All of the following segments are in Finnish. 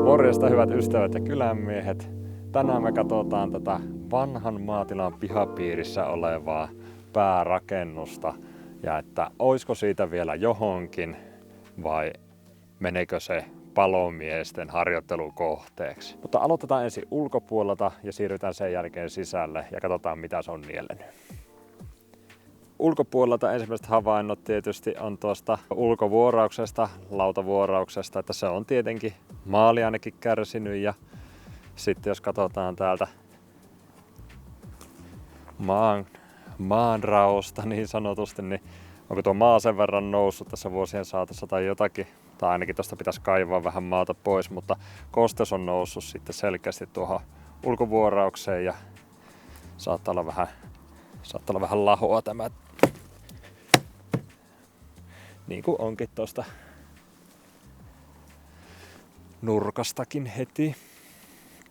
Morjesta hyvät ystävät ja kylänmiehet. Tänään me katsotaan tätä vanhan maatilan pihapiirissä olevaa päärakennusta ja että oisko siitä vielä johonkin vai menekö se palomiesten harjoittelukohteeksi. Mutta aloitetaan ensin ulkopuolelta ja siirrytään sen jälkeen sisälle ja katsotaan mitä se on niellenyt. Ulkopuolelta ensimmäiset havainnot tietysti on tuosta ulkovuorauksesta, lautavuorauksesta, että se on tietenkin maali ainakin kärsinyt ja sitten jos katsotaan täältä maanraosta niin sanotusti, niin onko tuo maa sen verran noussut tässä vuosien saatossa tai jotakin, tai ainakin tuosta pitäisi kaivaa vähän maata pois, mutta kosteus on noussut sitten selkeästi tuohon ulkovuoraukseen ja saattaa olla vähän lahoa tämä, niin kuin onkin tuosta nurkastakin heti.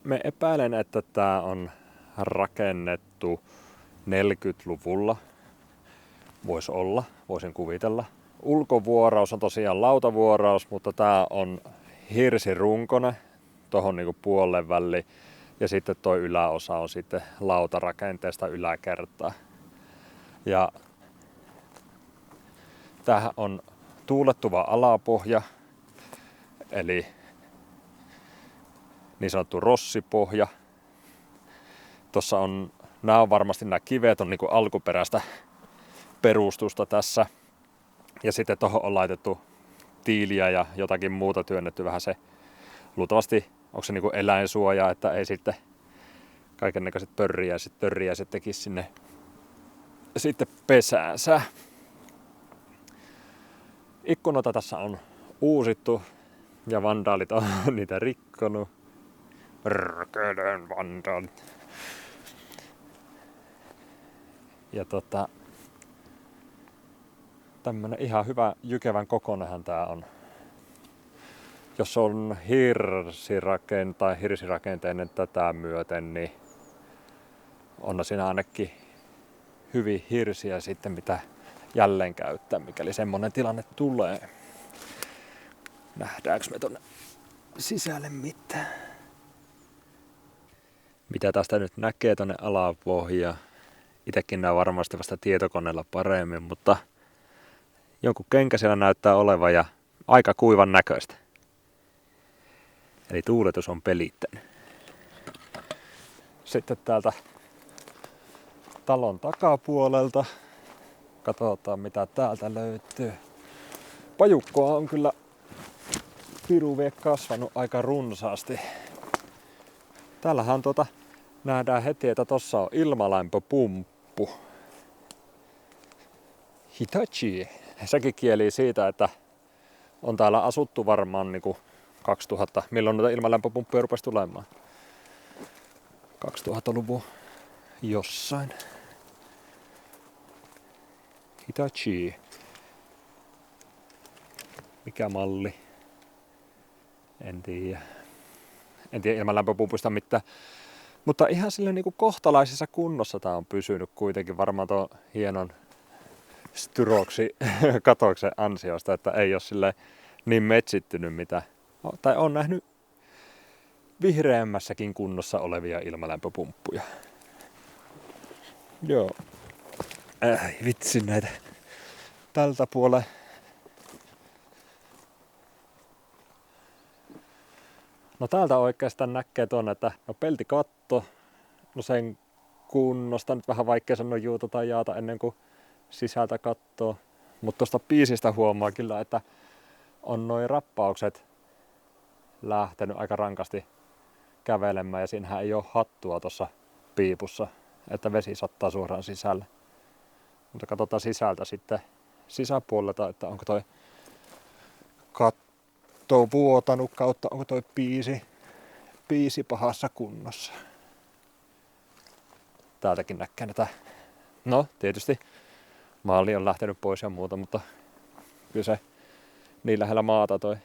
Me epäilen, että tää on rakennettu 40-luvulla. Voisin kuvitella. Ulkovuoraus on tosiaan lautavuoraus, mutta tää on hirsirunkonen tohon niinku puolen väliin. Ja sitten toi yläosa on sitten lautarakenteesta yläkertaa. Ja tämähän on tuulettuva alapohja, eli niin sanottu rossipohja. Tossa on, nämä kivet on niinku alkuperäistä perustusta tässä. Ja sitten tohon on laitettu tiiliä ja jotakin muuta työnnetty vähän se, luultavasti onko se niinku eläinsuoja, että ei sitten kaikennäköiset pörriäiset tekisi sinne sitten pesäänsä. Ikkunoita tässä on uusittu ja vandaalit on niitä rikkonut. Rökelön vandaalit. Ja tämmönen ihan hyvä jykevän kokonenhan tää on. Jos on hirsirakenteinen tätä myöten, niin on siinä ainakin hyvin hirsiä sitten mitä jälleen käyttää, mikäli semmonen tilanne tulee. Nähdäänkö me tonne sisälle mitään? Mitä tästä nyt näkee tonne alapohjaan? Itekin näen varmasti vasta tietokoneella paremmin, mutta jonkun kenkä siellä näyttää olevan ja aika kuivan näköistä. Eli tuuletus on pelittänyt. Sitten täältä talon takapuolelta katsotaan mitä täältä löytyy. Pajukkoa on kyllä piruvie kasvanut aika runsaasti. Täällähän nähdään heti, että tossa on ilmalämpöpumppu. Hitachi. Sekin kieli siitä, että on täällä asuttu varmaan niinku 2000. Milloin noita ilmalämpöpumppuja rupesi tulemaan? 2000-luvun jossain. Hitachi. Mikä malli? En tiedä ilmalämpöpumpuista mitään. Mutta ihan silleen niinku kohtalaisessa kunnossa tää on pysynyt kuitenkin varmaan tuon hienon styroksi katoksen ansiosta, että ei ole silleen niin metsittynyt mitä. Tai on nähnyt vihreämmässäkin kunnossa olevia ilmalämpöpumppuja. Joo. Vitsi näitä. Tältä puolella. No täältä oikeastaan näkee tuonne, että peltikatto. No sen kunnosta nyt vähän vaikea sanoa juuta tai jaata ennen kuin sisältä kattoo. Mutta tuosta biisistä huomaa kyllä, että on noin rappaukset lähtenyt aika rankasti kävelemään ja siinähän ei ole hattua tuossa piipussa, että vesi sattaa suoraan sisälle. Mutta katsotaan sisältä sitten sisäpuolelta, että onko toi katto vuotanut kautta onko toi piisi pahassa kunnossa. Täältäkin näkee näitä. No tietysti maali on lähtenyt pois ja muuta, mutta kyllä se niin lähellä maata toi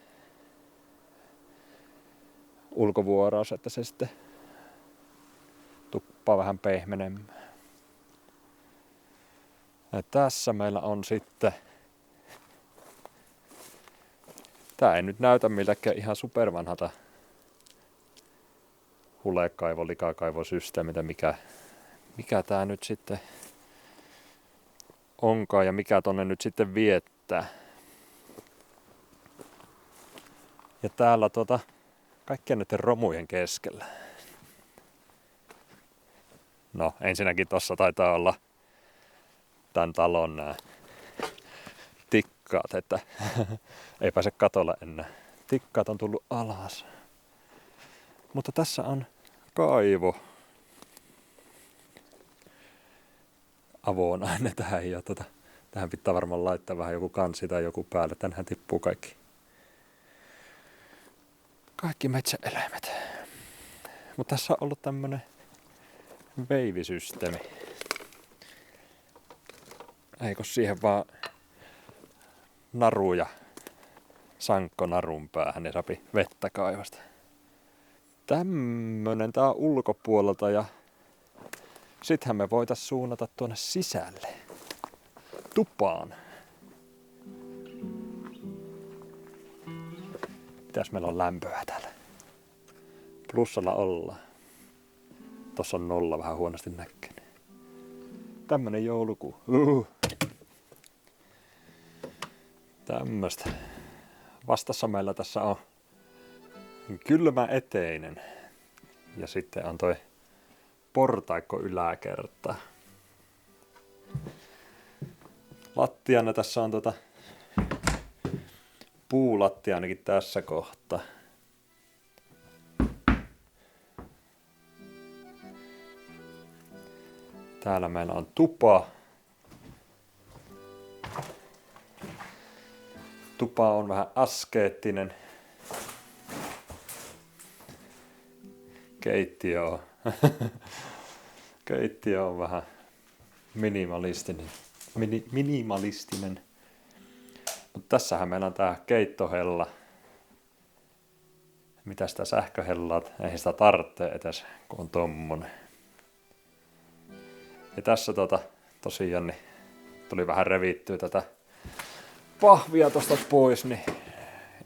ulkovuoraus, että se sitten tuppaa vähän pehmenemään. Ja tässä meillä on sitten, tää ei nyt näytä miltäkään ihan supervanhalta hulekaivo, likakaivosysteemi, mikä tää nyt sitten onkaan ja mikä tonne nyt sitten viettää. Ja täällä kaikkien näiden romujen keskellä. No ensinnäkin tossa taitaa olla tän talon nää tikkaat, että ei pääse katolla enää. Tikkaat on tullut alas. Mutta tässä on kaivo. Avonainen tähän ja tähän pitää varmaan laittaa vähän joku kansi tai joku päälle. Tänhän tippuu kaikki metsäeläimet. Mutta tässä on ollut tämmönen veivisysteemi. Eikö siihen vaan naruja sankko narun päähän, niin sapi vettä kaivasta. Tämmönen tää on ulkopuolelta ja sittenhän me voitais suunnata tuonne sisälle. Tupaan. Mitäs meillä on lämpöä täällä? Plussalla ollaan. Tossa on 0 vähän huonosti näkee. Tämmönen joulukuu. Tämmöstä. Vastassa meillä tässä on kylmä eteinen. Ja sitten on toi portaikko yläkerta. Lattiana tässä on puulattia ainakin tässä kohtaa. Täällä meillä on tupa. Tupa on vähän askeettinen. Keittiö on vähän minimalistinen. Mutta tässähän meillä on tää keittohella. Mitä sitä sähköhellaat? Eihän sitä tarvitse edes, kun on tommonen. Ja tässä tosiaan niin tuli vähän revittyä tätä pahvia tosta pois, niin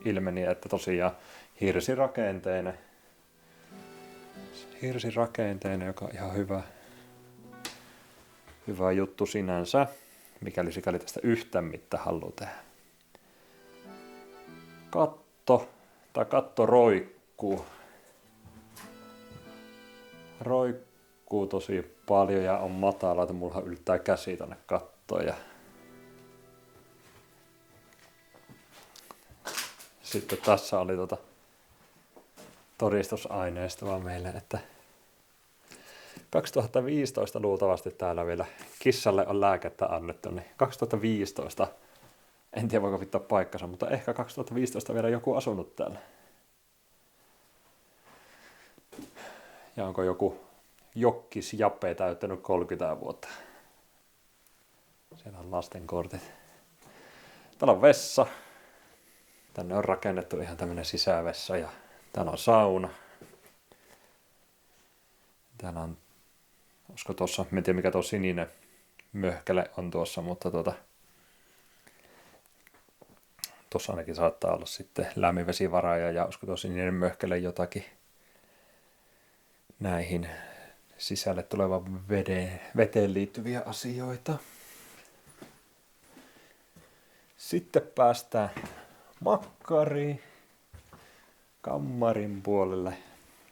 ilmeni, että tosiaan hirsirakenteinen, joka on ihan hyvä juttu sinänsä, mikäli sikäli tästä yhtään mitään haluaa tehdä. Katto roikkuu tosi paljon ja on matala, että mulla yltää käsi tonne kattoon. Ja sitten tässä oli todistusaineistoa meille, että 2015 luultavasti täällä vielä kissalle on lääkettä annettu, niin 2015, en tiedä voiko pitää paikkansa, mutta ehkä 2015 vielä joku asunut täällä. Ja onko joku Jokkis Jape täyttänyt 30 vuotta. Siellä on lastenkortit. Täällä on vessa. Tänne on rakennettu ihan tämmönen sisävessa ja täällä on sauna. Täällä on, olisiko tuossa, en tiedä mikä tuo sininen möhkäle on tuossa, mutta tuossa ainakin saattaa olla sitten lämminvesivaraaja ja olisiko tuo sininen möhkäle jotakin näihin sisälle tulevan veteen liittyviä asioita. Sitten päästään makkariin kammarin puolelle.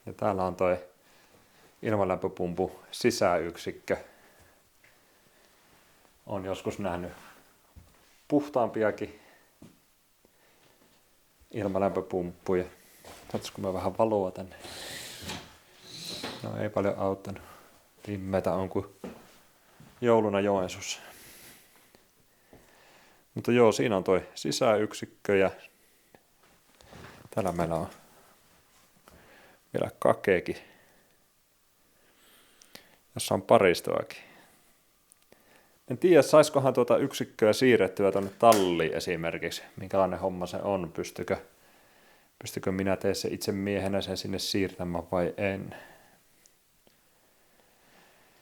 Ja täällä on toi ilmalämpöpumpu sisäyksikkö. Olen joskus nähnyt puhtaampiakin ilmalämpöpumppuja. Saataisko mä vähän valoa tänne? No ei paljon auttanut. Pimmeitä on kuin jouluna Joensuussa. Mutta joo, siinä on toi sisäyksikkö ja täällä meillä on vielä kakeekin, jossa on paristoakin. En tiedä, saiskohan tuota yksikköä siirrettyä tuonne talliin esimerkiksi. Minkälainen homma se on, pystykö minä tee se itse miehenä sen sinne siirtämään vai en.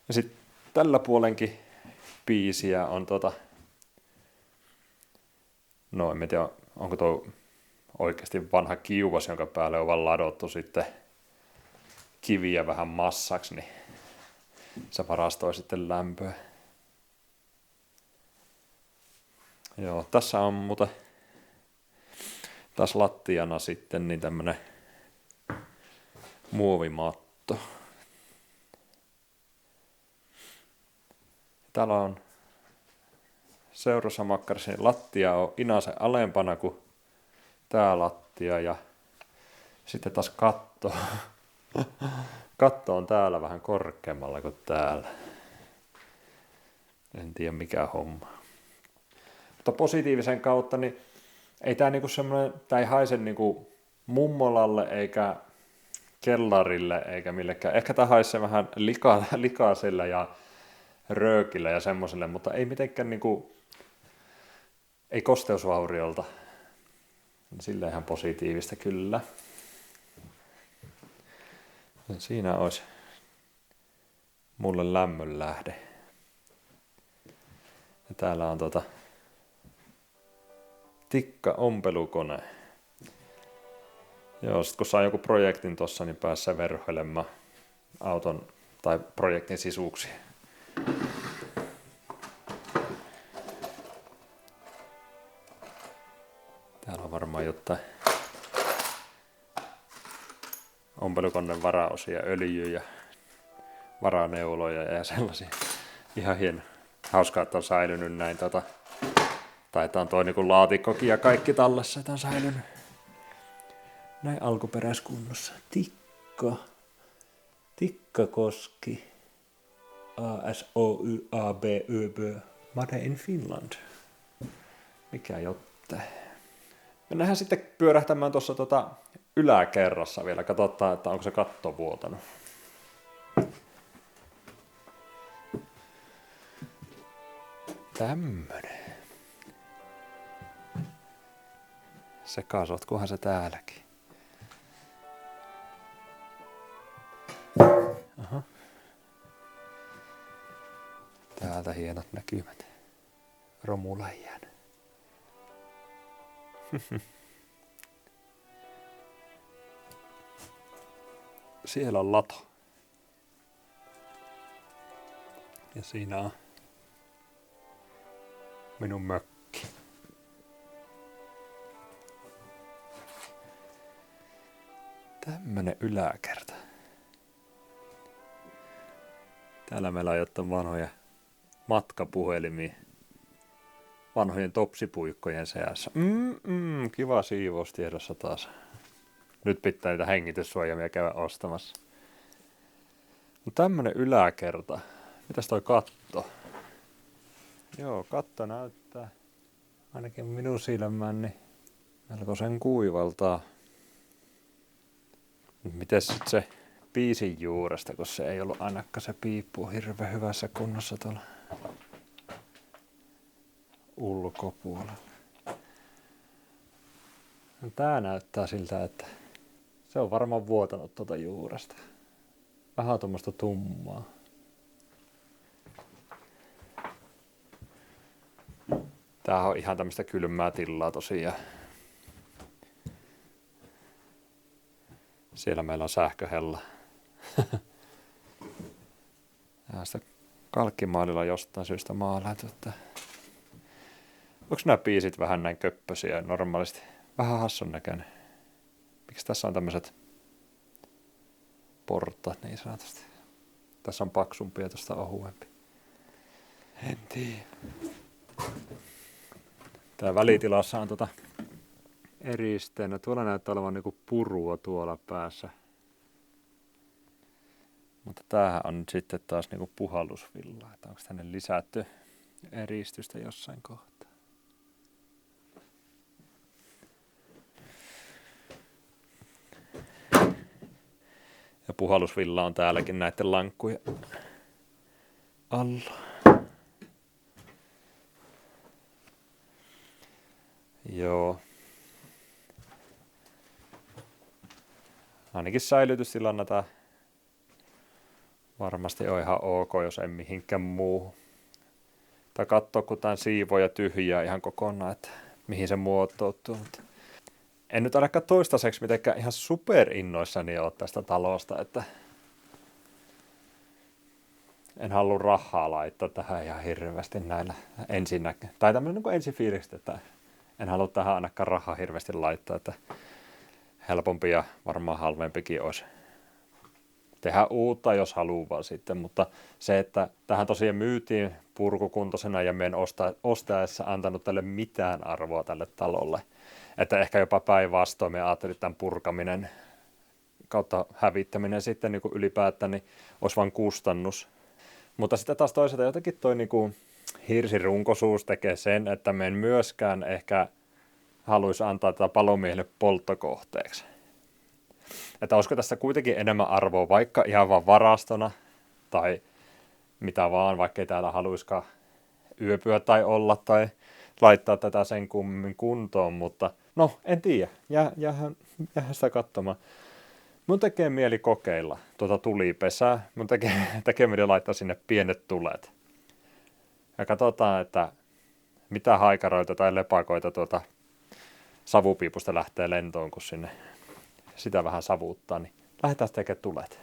Ja sitten tällä puolenkin biisiä on no en tiedä, onko tuo oikeasti vanha kiuvas, jonka päälle on vaan ladottu sitten kiviä vähän massaksi, niin se varastoi sitten lämpöä. Joo, tässä on muuten taas lattiana sitten niin tämmönen muovimatto. Täällä on Seurasamakkarisen lattia on inasen alempana kuin tää lattia ja sitten taas katto. Katto on täällä vähän korkeammalla kuin täällä. En tiedä mikä homma. Mutta positiivisen kautta niin ei tää niinku semmoinen, tää ei haise niinku mummolalle eikä kellarille eikä millekään. Ehkä tää haisee vähän likaiselle ja röökille ja semmoselle, mutta ei mitenkään niinku, ei kosteusvauriolta. Sillä ihan positiivista kyllä. Ja siinä olisi mulle lämmön lähde. Ja täällä on tikka ompelukone. Joo, sit kun saa joku projektin tossa, niin pääsee verhoilemaan auton tai projektin sisuuksia. Täällä on varmaan jotain ompelukoneen varaosia, öljyjä ja varaneuloja ja sellaisia. Ihan hieno. Hauskaa, että on säilynyt näin. Taitaa on toi niinku laatikkokin ja kaikki tallessa, että on säilynyt näin alkuperäiskunnossa. Tikkakoski. ASOYABYB. Made in Finland. Mikä jotte. Mennään sitten pyörähtämään tuossa yläkerrassa vielä. Katsotaan, että onko se katto vuotanut. Tämmönen. Sekasotkuhan se täälläkin. Aha. Täältä hienot näkymät. Romuläjän. Siellä on lato. Ja siinä on minun mökki. Tämmönen yläkerta. Täällä meillä on jotain vanhoja matkapuhelimia vanhojen topsipuikkojen seassa. Kiva siivous tiedossa taas. Nyt pitää niitä hengityssuojamia käydä ostamassa. No tämmönen yläkerta. Mitäs toi katto? Joo, katto näyttää ainakin minun silmään melkoisen kuivaltaa. Mites sit se piisin juuresta, kun se ei ollut ainakaan se piippu hirveän hyvässä kunnossa tuolla ulkopuolella. No, tää näyttää siltä, että se on varmaan vuotanut tuota juuresta. Vähän tuommoista tummaa. Tää on ihan tämmöistä kylmää tilaa tosiaan. Siellä meillä on sähköhella. Ja sitä kalkkimaalilla jostain syystä maalailtu. Onko nämä biisit vähän näin köppösiä normaalisti? Vähän hassun näköinen. Miksi tässä on tämmöiset portaat niin sanotusti? Tässä on paksumpi ja tuosta ohuempi. En tiedä. Tää välitilassa on eristeenä. Tuolla näyttää olevan niinku purua tuolla päässä. Mutta tämähän on nyt sitten taas niinku puhallusvilla. Että onko tänne lisätty eristystä jossain kohtaa? Ja puhallusvilla on täälläkin näiden lankkuja alla. Joo. Ainakin säilytystilanne tää varmasti on ihan ok, jos ei mihinkään muuhun. Tai katsoo, kun tän siivoja tyhjää ihan kokonaan, että mihin se muotoutuu. Mutta en nyt ainakaan toistaiseksi mitenkään ihan superinnoissani ole tästä talosta, että en halua rahaa laittaa tähän ihan hirveästi näillä ensinnäkin. Tai tämmöinen niin ensifiilikset, että en halua tähän ainakaan rahaa hirveästi laittaa, että helpompi ja varmaan halvempikin olisi tehdä uutta, jos haluaa sitten, mutta se, että tähän tosiaan myytiin purkukuntoisena ja meidän ostaessa antanut tälle mitään arvoa tälle talolle. Että ehkä jopa päinvastoin me ajattelin, että tämän purkaminen kautta hävittäminen sitten niin kuin ylipäätään niin olisi vain kustannus. Mutta sitten taas toisaalta jotenkin toi niin kuin hirsirunkoisuus tekee sen, että me en myöskään ehkä haluaisi antaa tätä palomiehelle polttokohteeksi. Että olisiko tässä kuitenkin enemmän arvoa vaikka ihan vaan varastona tai mitä vaan, vaikka ei täällä haluiskaan yöpyä tai olla tai laittaa tätä sen kummin kuntoon, mutta no en tiedä, jäähän sitä katsomaan. Mun tekee mieli kokeilla tuota tulipesää, mun tekee mieli laittaa sinne pienet tulet. Ja katsotaan, että mitä haikaroita tai lepakoita tuota savupiipusta lähtee lentoon, kun sinne sitä vähän savuuttaa, niin lähdetään tekemään tulet.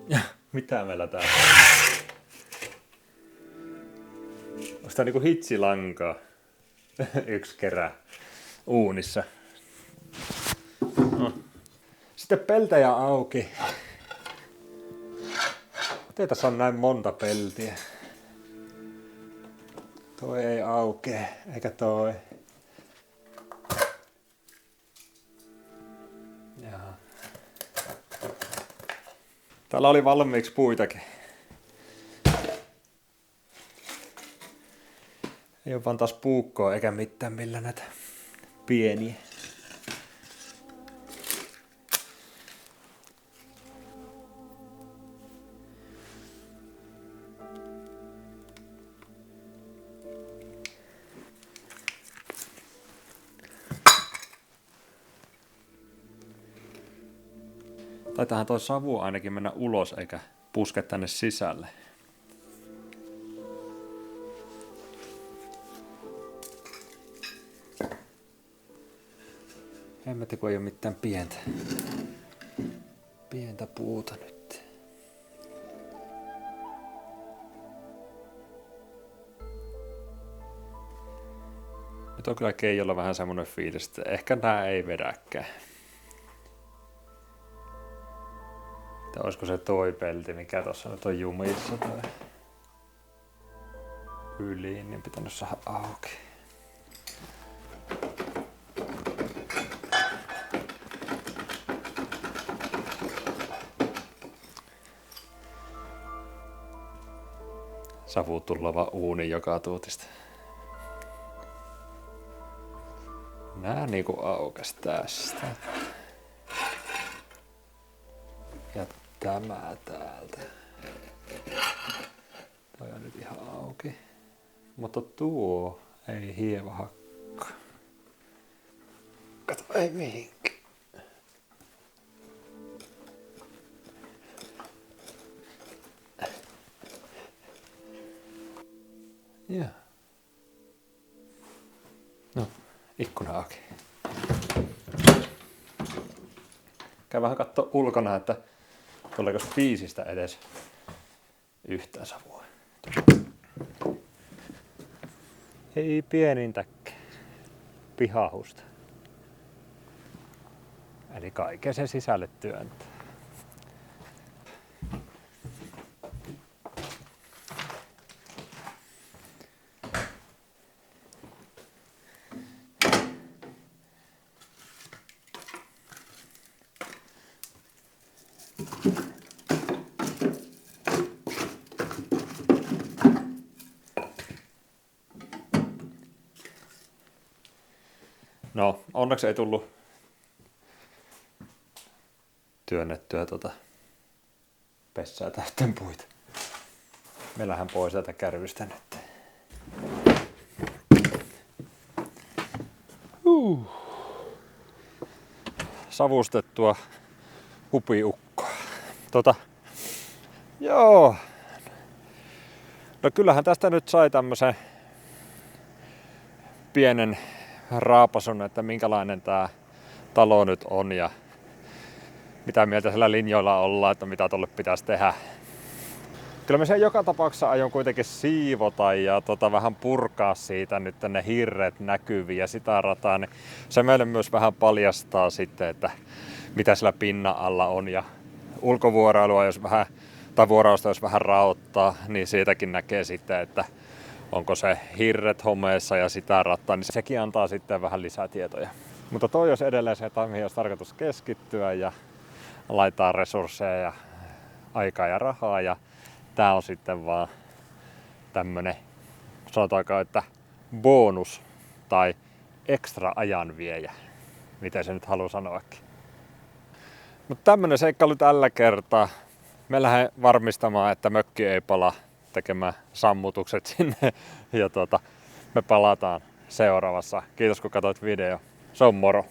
Ja mitä meillä täällä on? Onko tää niinku hitsilankaa? Yksi kerää uunissa. No. Sitten peltejä auki. Miten tässä on näin monta peltiä? Toi ei aukee, eikä toi. Jaha. Täällä oli valmiiksi puitakin. Ei ole vaan taas puukkoa eikä mitään millä näitä pieniä. Taitahan toi savu ainakin mennä ulos eikä puske tänne sisälle. Hemmetti, kun ei ole mitään pientä puuta nyt. Nyt on kyllä Keijolla vähän semmonen fiilis, että ehkä nää ei vedäkään. Tai olisiko se toi pelti, mikä tossa nyt on jumissa tai yliin, niin pitänyt saada auki. Savu tullava uuni joka tuutista. Nää niinku aukas tästä. Ja tämä täältä. Toi on nyt ihan auki. Mutta tuo ei hieva hakka. Kato, ei mihinkään. Joo. No, ikkuna auki. Käy vähän kattoo ulkona, että tuleeko spiisistä edes yhtään savua. Ei pienintäkään pihahusta. Eli kaiken se sisälle työntää. No, onneksi ei tullut työnnettyä pessää täytten puita. Me lähdemme pois tätä kärrystä nyt. Savustettua hupiukkoa. Joo. No kyllähän tästä nyt sai tämmösen pienen raapasun, että minkälainen tää talo nyt on ja mitä mieltä siellä linjoilla ollaan, että mitä tuolle pitäisi tehdä. Kyllä mä sen joka tapauksessa aion kuitenkin siivota ja vähän purkaa siitä nyt ne hirret näkyviin ja sitä rataa. Niin se meille myös vähän paljastaa sitten, että mitä siellä pinnan alla on. Ja ulkovuoroilua, jos vähän, tai vuorausta jos vähän raottaa, niin siitäkin näkee sitten, että onko se hirret homeessa ja sitä rataa, niin sekin antaa sitten vähän lisätietoja. Mutta toi olisi edelleen se, että mihin olisi tarkoitus keskittyä ja laittaa resursseja ja aikaa ja rahaa. Ja tää on sitten vaan tämmönen, sanotaanko, että bonus tai ekstra ajanviejä, miten se nyt haluaa sanoakin. Mutta tämmönen seikkailu tällä kertaa. Me lähden varmistamaan, että mökki ei pala, tekemään sammutukset sinne ja me palataan seuraavassa. Kiitos kun katsoit video. Se on moro!